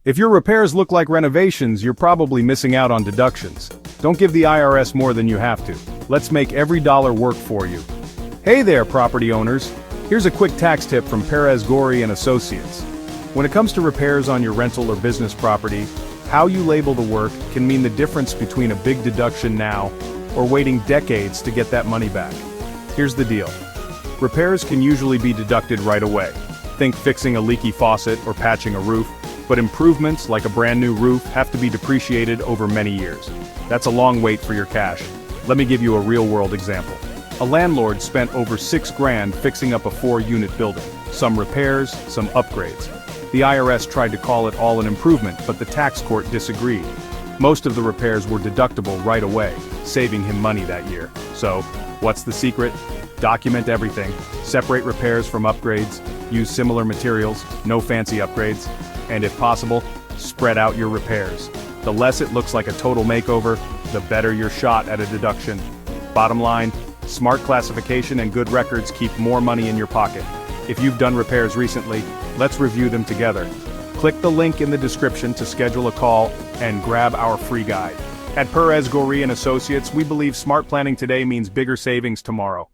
If your repairs look like renovations, you're probably missing out on deductions. Don't give the IRS more than you have to. Let's make every dollar work for you. Hey there, property owners. Here's a quick tax tip from Perez Gori and Associates. When it comes to repairs on your rental or business property, how you label the work can mean the difference between a big deduction now or waiting decades to get that money back. Here's the deal. Repairs can usually be deducted right away. Think fixing a leaky faucet or patching a roof, but improvements like a brand new roof have to be depreciated over many years. That's a long wait for your cash. Let me give you a real-world example. A landlord spent over $6,000 fixing up a 4-unit building. Some repairs, some upgrades. The IRS tried to call it all an improvement, but the tax court disagreed. Most of the repairs were deductible right away, saving him money that year. So, what's the secret? Document everything. Separate repairs from upgrades. Use similar materials, no fancy upgrades. And if possible, spread out your repairs. The less it looks like a total makeover, the better your shot at a deduction. Bottom line, smart classification and good records keep more money in your pocket. If you've done repairs recently, let's review them together. Click the link in the description to schedule a call and grab our free guide. At Perez Gori and Associates, we believe smart planning today means bigger savings tomorrow.